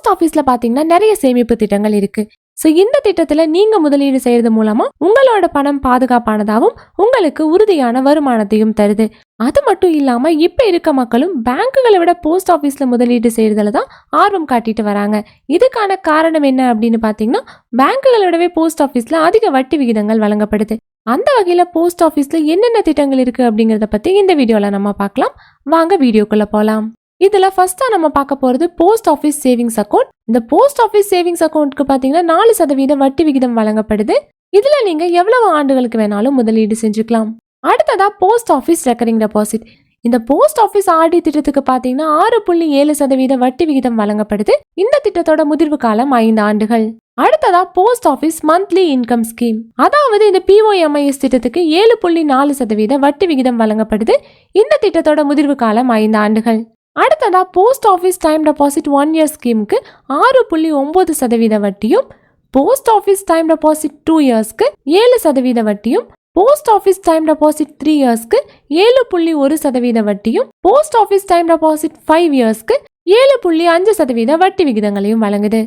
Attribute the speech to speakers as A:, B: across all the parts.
A: Post ஆபீஸ்ல பாத்தீங்கன்னா நிறைய சேமிப்பு திட்டங்கள் இருக்கு. சோ இந்த திட்டத்துல நீங்க முதலீடு செய்யறது மூலமா உங்களோட பணம் பாதுகாப்பானதாகவும் உங்களுக்கு உறுதியான வருமானத்தையும் தருது. அது மட்டும் இல்லாம இப்ப இருக்க மக்களும் பேங்குகளை விட போஸ்ட் ஆபீஸ்ல முதலீடு செய்யறதுல தான் ஆர்வம் காட்டிட்டு வராங்க. இதுக்கான காரணம் என்ன அப்படின்னு பாத்தீங்கன்னா, பேங்குகளை விடவே போஸ்ட் ஆபீஸ்ல அதிக வட்டி விகிதங்கள் வழங்கப்படுது. அந்த வகையில போஸ்ட் ஆபீஸ்ல என்னென்ன திட்டங்கள் இருக்கு அப்படிங்கறத பத்தி இந்த வீடியோல நம்ம பார்க்கலாம். வாங்க வீடியோக்குள்ள போலாம். இதுல ஃபர்ஸ்டா நம்ம பார்க்க போறது போஸ்ட் ஆபீஸ் சேவிங்ஸ் அக்கௌண்ட். இந்த போஸ்ட் ஆபீஸ் சேவிங்ஸ் அக்கௌண்ட்க்கு பாத்தீங்கன்னா 4% வட்டி விகிதம் வழங்கப்படுது. இதுல நீங்க எவ்வளவு ஆண்டுகளுக்கு வேணாலும் முதலீடு செஞ்சுக்கலாம். அடுத்ததா போஸ்ட் ஆபீஸ் ரெக்கரிங் டெபாசிட். இந்த போஸ்ட் ஆபீஸ் ஆர்டி திட்டத்துக்கு பாத்தீங்கன்னா 6.7% வட்டி விகிதம் வழங்கப்படுது. இந்த திட்டத்தோட முதிர்வு காலம் 5 ஆண்டுகள். அடுத்ததா post office monthly income scheme, அதாவது இந்த POMIS திட்டத்துக்கு 7.4% வட்டி விகிதம் வழங்கப்படுது. இந்த திட்டத்தோட முதிர்வு காலம் 5 ஆண்டுகள். அடுத்ததா post office time deposit 1 year ஸ்கீமுக்கு 6.9% வட்டியும், போஸ்ட் ஆபீஸ் டைம் டெபாசிட் 2 இயர்ஸ்க்கு 7% வட்டியும், போஸ்ட் ஆபீஸ் டைம் டெபாசிட் 3 இயர்ஸ்க்கு 7.1% வட்டியும், போஸ்ட் ஆபீஸ் டைம் டெபாசிட் 5 இயர்ஸ்க்கு 7.5% வட்டி விகிதங்களையும் வழங்குது.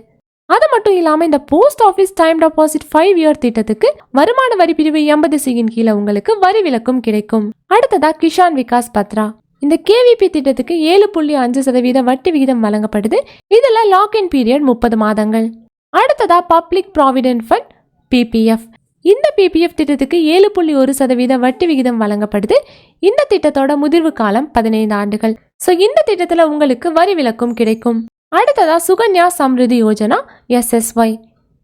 A: அது மட்டும் இல்லாம இந்த post office time deposit 5 year திட்டத்துக்கு வருமான வரி பிரிவு 80C கீழே உங்களுக்கு வரி விலக்கும் கிடைக்கும். அடுத்ததா கிஷான் விகாஸ் பத்ரா. இந்த KVP திட்டத்துக்கு 7.5% வட்டி விகிதம் வழங்கப்படுது. இதுல லாக்இன் பீரியட் 30 மாதங்கள். அடுத்ததா பப்ளிக் ப்ராவிடென்ட் ஃபண்ட் PPF. இந்த PPF திட்டத்துக்கு 7.1% வட்டி விகிதம் வழங்கப்படுது. இந்த திட்டத்தோட முதிர்வு காலம் 15 ஆண்டுகள். சோ இந்த திட்டத்துல உங்களுக்கு வரி விலக்கும் கிடைக்கும். அடுத்ததா சுகன்யா சம்ருதி யோஜனா SSY.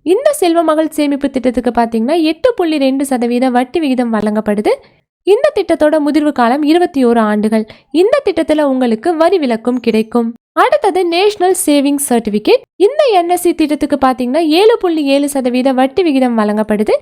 A: இந்த செல்வ மகள் சேமிப்பு திட்டத்துக்கு பாத்தீங்கன்னா 8.2% வட்டி விகிதம் வழங்கப்படுது. இந்த திட்டத்தோட முதிர்வு காலம் 21 ஆண்டுகள். இந்த திட்டத்துல உங்களுக்கு வரி விலக்கும் கிடைக்கும். அடுத்தது நேஷனல் சேவிங்ஸ் சர்டிபிகேட். இந்த NSC திட்டத்துக்கு பாத்தீங்கன்னா 7.7% வட்டி விகிதம் வழங்கப்படுது.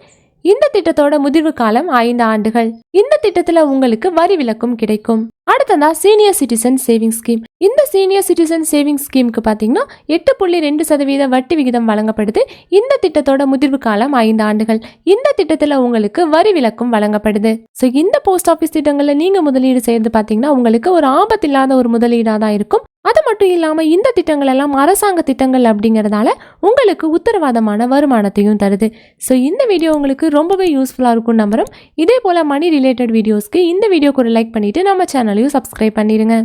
A: இந்த திட்டத்தோட முதிர்வு காலம் 5 ஆண்டுகள். இந்த திட்டத்துல உங்களுக்கு வரி விலக்கும் கிடைக்கும். அடுத்ததா சீனியர் சிட்டிசன் சேவிங் ஸ்கீம். இந்த சீனியர் சிட்டிசன் சேவிங் ஸ்கீமுக்கு பாத்தீங்கன்னா 8.2% வட்டி விகிதம் வழங்கப்படுது. இந்த திட்டத்தோட முதிர்வு காலம் 5 ஆண்டுகள். இந்த திட்டத்துல உங்களுக்கு வரி விலக்கும் வழங்கப்படுது. சோ இந்த போஸ்ட் ஆபீஸ் திட்டங்கள்ல நீங்க முதலீடு செய்யறது பாத்தீங்கன்னா உங்களுக்கு ஒரு ஆபத்து இல்லாத ஒரு முதலீடா தான் இருக்கும். அது மட்டும் இல்லாம இந்த திட்டங்கள் எல்லாம் அரசாங்க திட்டங்கள் அப்படிங்கறதால உங்களுக்கு உத்தரவாதமான வருமானத்தையும் தருது. சோ இந்த வீடியோ உங்களுக்கு ரொம்பவே யூஸ்ஃபுல்லா இருக்கும் நம்புறோம். இதே போல மணி ரிலேட்டட் வீடியோஸ்க்கு இந்த வீடியோக்கு ஒரு லைக் பண்ணிட்டு நம்ம சேனலையும் சப்ஸ்கிரைப் பண்ணிடுங்க.